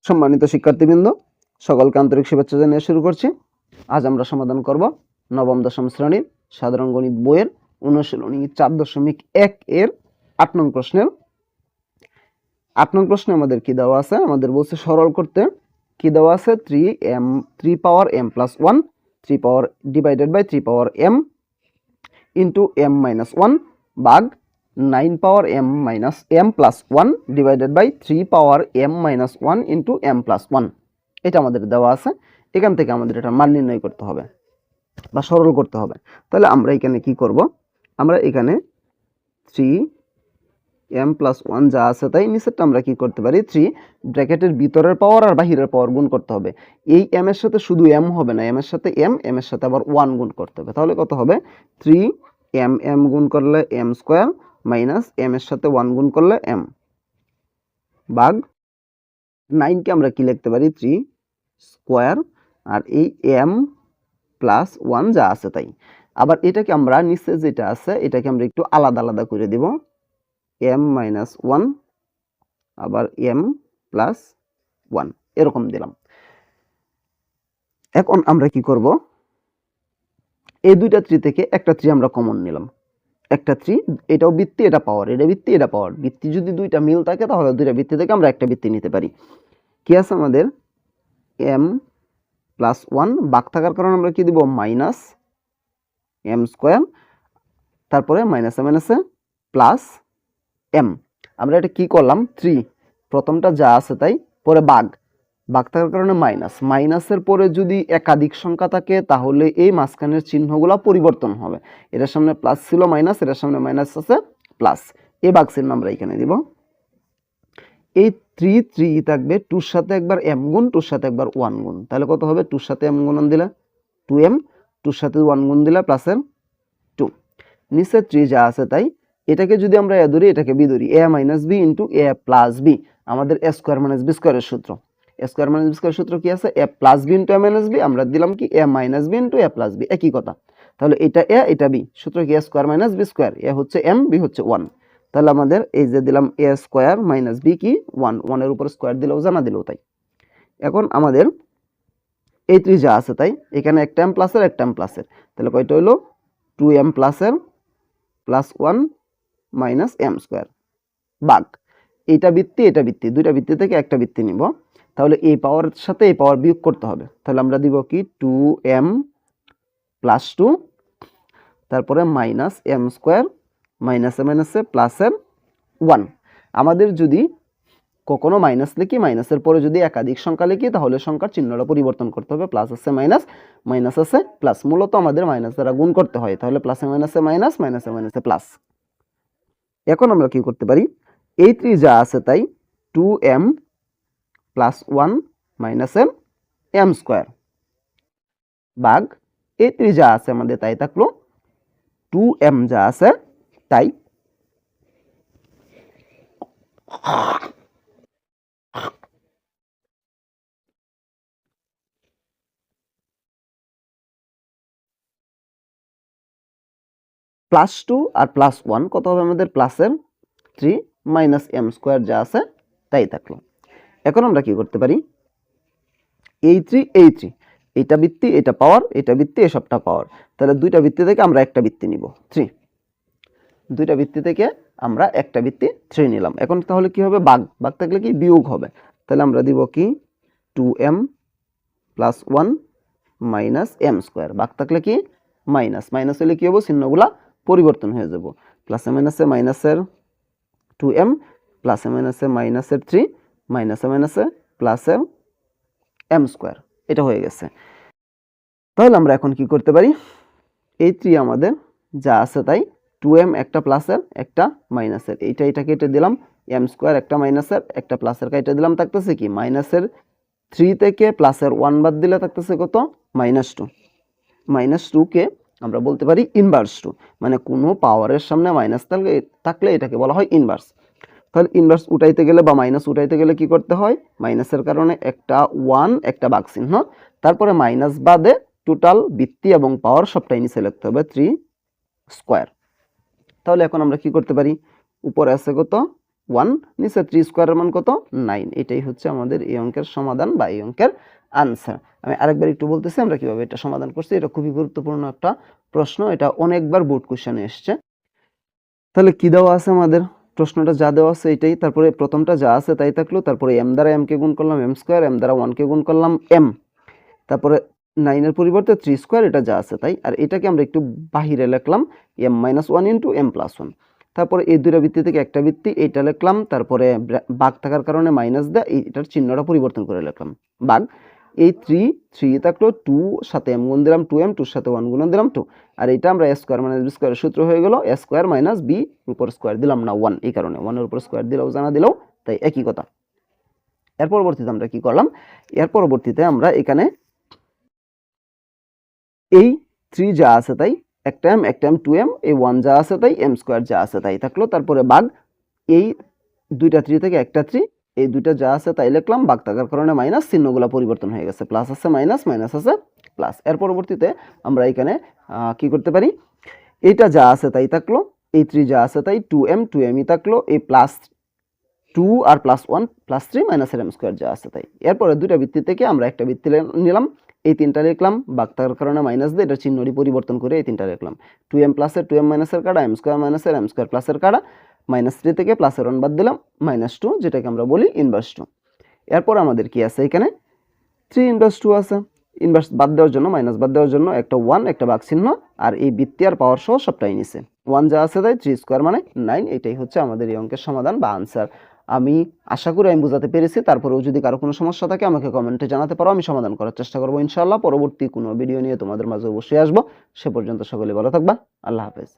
সম্মানিত শিক্ষার্থীবৃন্দ, সকলকে আন্তরিক শুভেচ্ছা জানিয়ে শুরু করছি। আজ আমরা সমাধান করব নবম দশম শ্রেণীর সাধারণ গণিত বইয়ের অনুশীলনী 4.1 এর 8 নং প্রশ্নের 8 নং প্রশ্নে আমাদের কি দেওয়া আছে? আমাদের বলছে সরল করতে কি দেওয়া আছে? 3 power m plus 1 3 power divided by 3 power m into m minus 1 ভাগ 9 power m plus 1 divided by 3 power m minus 1 into m plus 1। এটা আমাদের দেওয়া আছে। এখান থেকে আমাদের এটা মান নির্ণয় করতে হবে বা সরল করতে হবে। তাহলে আমরা এখানে কি করব? আমরা এখানে 3m প্লাস 1 যা আছে তাই নিচেরটা আমরা কি করতে পারি? 3 ব্র্যাকেটের ভিতরের পাওয়ার আর বাহিরের পাওয়ার গুণ করতে হবে। এই m এর সাথে শুধু m হবে না, m এর সাথে m এর সাথে আবার 1 গুণ করতে হবে। তাহলে কত হবে? 3m গুণ করলে m স্কয়ার মাইনাস m এর সাথে 1 গুণ করলে m ভাগ 9 কে আমরা কি লিখতে পারি? 3 স্কয়ার আর এই m প্লাস 1 যা আছে তাই। আবার এটাকে আমরা নিচে যেটা আছে এটাকে আমরা একটু আলাদা আলাদা করে দিব। m মাইনাস 1 আবার m প্লাস 1 এরকম দিলাম। এখন আমরা কি করব? এই দুইটা 3 থেকে একটা 3 আমরা কমন নিলাম। একটা 3, এটাও বৃত্তি, এটা পাওয়ার, এটা বৃত্তি, এটা পাওয়ার। বৃত্তি যদি দুইটা মিল থাকে তাহলে দুইটা বৃত্তি থেকে আমরা একটা বৃত্তি নিতে পারি। কি আছে আমাদের? m প্লাস 1 ভাগ থাকার কারণে আমরা কি দিব? মাইনাস m স্কয়ার, তারপরে মাইনাসে মাইনাসে প্লাস m। আমরা এটা কি করলাম? 3 প্রথমটা যা আছে তাই, পরে ভাগ থাকার কারণে মাইনাস। মাইনাসের পরে যদি একাধিক সংখ্যা থাকে তাহলে এই মাঝখানের চিহ্নগুলো পরিবর্তন হবে। এটার সামনে প্লাস ছিল মাইনাস, এটার সামনে মাইনাস আছে প্লাস। এই ভাগ চিহ্ন আমরা এখানে দিব। এই 3 থাকবে 2 সাথে একবার m গুণ, 2 সাথে একবার 1 গুণ। তাহলে কত হবে? 2 সাথে m গুণন দিলে 2m, 2 সাথে 1 গুণ দিলে প্লাসের 2। নিচে 3 যা আছে তাই, এটাকে যদি আমরা a ধরি এটাকে b ধরি, a minus b into a plus b। আমাদের a স্কয়ার মাইনাস b স্কয়ারের সূত্র। a স্কয়ার মাইনাস b স্কয়ারের সূত্র কি আছে? a plus b into a minus b। আমরা দিলাম কি? a minus b into a plus b, একই কথা। তাহলে এটা a এটা b, সূত্র কি? a square minus b square. a হচ্ছে m, b হচ্ছে 1। তাহলে আমাদের এই যে দিলাম a স্কয়ার মাইনাস b কি 1, 1 এর উপর স্কয়ার দিলেও জানা দিলেও তাই। এখন আমাদের এই 3 যা আছে তাই, এখানে একটা m প্লাসের একটা m প্লাসের, তাহলে কয়টা হলো? 2m প্লাসের প্লাস 1 মাইনাস m স্কয়ার ভাগ এটা বৃত্তি এটা বৃত্তি, দুইটা বৃত্তি থেকে একটা বৃত্তি নিব। তাহলে এই পাওয়ারের সাথে এই পাওয়ার বিয়োগ করতে হবে। তাহলে আমরা দিব কি? 2m প্লাস 2, তারপরে মাইনাস m স্কয়ার, মাইনাসে মাইনাসে প্লাসের 1। আমাদের যদি কখনো মাইনাস লিখি, মাইনাসের পরে যদি একাধিক সংখ্যা লিখি তাহলে সংখ্যার চিহ্নটা পরিবর্তন করতে হবে। প্লাস আছে মাইনাস, মাইনাস আছে প্লাস। মূলত আমাদের মাইনাস দ্বারা গুণ করতে হয়, তাহলে প্লাসে মাইনাসে মাইনাস, মাইনাসে মাইনাসে প্লাস। এখন আমরা কি করতে পারি? এই 3 যা আছে তাই 2m প্লাস 1 মাইনাসের m স্কয়ার ভাগ এই 3 যা আছে আমাদের তাই থাকলো 2m যা আছে তাই প্লাস 2 আর প্লাস 1 কত হবে আমাদের? প্লাসের 3 মাইনাস m স্কয়ার যা আছে তাই থাকলো। এখন আমরা কি করতে পারি? এই 3 এটা বৃত্তি, এটা পাওয়ার, এটা বৃত্তি, এসবটা পাওয়ার। তাহলে দুইটা বৃত্তি থেকে আমরা একটা বৃত্তি নিব 3, দুইটা বৃত্তি থেকে আমরা একটা বৃত্তি 3 নিলাম। এখন তাহলে কি হবে? ভাগ থাকলে কি? বিয়োগ হবে। তাহলে আমরা দিব কি? 2m plus 1 minus m square. ভাগ থাকলে কি? মাইনাস, মাইনাস হলে কি হবে? চিহ্নগুলা পরিবর্তন হয়ে যাব। প্লাসে মাইনাসে মাইনাসের 2m, প্লাসে মাইনাসে মাইনাসের 3, মাইনাসে মাইনাসে প্লাসের m স্কয়ার। এটা হয়ে গেছে। তাহলে আমরা এখন কি করতে পারি? এই 3 আমাদের যা আছে তাই 2m একটা প্লাসের একটা মাইনাসের, এটা কেটে দিলাম। m স্কয়ার একটা মাইনাসের একটা প্লাসের কেটে দিলাম, থাকতেছে কি? মাইনাসের 3 থেকে প্লাসের 1 বাদ দিলে থাকতেছে কত? মাইনাস 2। মাইনাস 2 কে আমরা বলতে পারি ইনভার্স 2, মানে কোনো পাওয়ারের সামনে মাইনাস থাকলে এটাকে বলা হয় ইনভার্স। তাহলে ইনভার্স উঠাইতে গেলে বা মাইনাস উঠাইতে গেলে কি করতে হয়? মাইনাসের কারণে একটা 1 একটা ভাগ চিহ্ন, তারপরে মাইনাস বাদে টোটাল বৃত্তি এবং পাওয়ার সবটাই নিচে লিখতে হবে 3 স্কয়ার। তাহলে এখন আমরা কি করতে পারি? উপরে আছে কত? 1, নিচে 3 স্কোয়ারের মান কত 9। এটাই হচ্ছে আমাদের এই অঙ্কের সমাধান বা এই অঙ্কের আনসার। আমি আরেকবার একটু বলতেছি আমরা কিভাবে এটা সমাধান করছি। এটা খুবই গুরুত্বপূর্ণ একটা প্রশ্ন, এটা অনেকবার বোর্ড কোশ্চেনে এসছে। তাহলে কি দেওয়া আছে আমাদের, প্রশ্নটা যা দেওয়া আছে এটাই, তারপরে প্রথমটা যা আছে তাই থাকলো, তারপরে m দ্বারা m কে গুণ করলাম m স্কোয়ার, m দ্বারা 1 কে গুণ করলাম m, তারপরে 9 এর পরিবর্তে 3 স্কোয়ার, এটা যা আছে তাই। আর এটাকে আমরা একটু বাহিরে লিখলাম m-1 ইন্টু m+1। তারপরে এই দুইটা বৃত্তি থেকে একটা বৃত্তি এইটা লিখলাম, তারপরে ভাগ থাকার কারণে মাইনাস দেয়, এটার চিহ্নটা পরিবর্তন করে লিখলাম ভাগ। এই 3 থাকলো, 2 সাথে m গুণ দিলাম 2m, 2 সাথে 1 গুণ দিলাম 2। আর এটা আমরা a স্কোয়ার মাইনাস b স্কোয়ারের সূত্র হয়ে গেল a স্কোয়ার মাইনাস b উপর স্কোয়ার দিলাম না 1, এই কারণে 1 এর উপর স্কোয়ার দিলেও জানা দিলেও তাই একই কথা। এর পরবর্তীতে আমরা কি করলাম, এর পরবর্তীতে আমরা এখানে এই 3 যা আছে তাই, একটা m 2m, এই 1 যা আছে তাই, m স্কোয়ার যা আছে তাই থাকলো, তারপরে ভাগ এই দুইটা 3 থেকে একটা 3, এই দুইটা যা আছে তাই লিখলাম, ভাগ থাকার কারণে মাইনাস, চিহ্নগুলো পরিবর্তন হয়ে গেছে, প্লাস আছে মাইনাস, মাইনাস আছে প্লাস। এর পরবর্তীতে আমরা এখানে কি করতে পারি, এইটা যা আছে তাই থাকলো, এই 3 যা আছে তাই, 2m ই থাকলো, এই প্লাস 2 আর প্লাস 1 প্লাস 3 মাইনাসের m স্কোয়ার যা আছে তাই। এরপরে দুইটা বৃত্তি থেকে আমরা একটা বৃত্তি নিলাম, এই তিনটা লিখলাম, ভাগ থাকার কারণে মাইনাস দিয়ে এটা চিহ্নটি পরিবর্তন করে এই তিনটা লিখলাম, 2m প্লাসের 2m মাইনাসের কাটা, m স্কোয়ার মাইনাসের m স্কোয়ার প্লাসের কাটা, -3 থেকে প্লাসের 1 বাদ দিলাম, -2, যেটাকে আমরা বলি ইনভার্স 2। এরপর আমাদের কি আছে এখানে 3 ইনভার্স 2 আছে, ইনভার্স বাদ দেওয়ার জন্য, মাইনাস বাদ দেওয়ার জন্য একটা 1, একটা ভাগ চিহ্ন, আর এই বৃত্তি আর পাওয়ার সহ সবটাই নিছে, 1 যা আছে তাই, 3 স্কোয়ার মানে 9। এটাই হচ্ছে আমাদের এই অঙ্কের সমাধান বা আনসার। আমি আশা করি আমি বোঝাতে পেরেছি। তারপরেও যদি কারো কোনো সমস্যা থাকে আমাকে কমেন্টে জানাতে পারো, আমি সমাধান করার চেষ্টা করবো ইনশাআল্লাহ। পরবর্তী কোনো ভিডিও নিয়ে তোমাদের মাঝে অবশ্যই আসবো। সে পর্যন্ত সকলে ভালো থাকবা। আল্লাহ হাফেজ।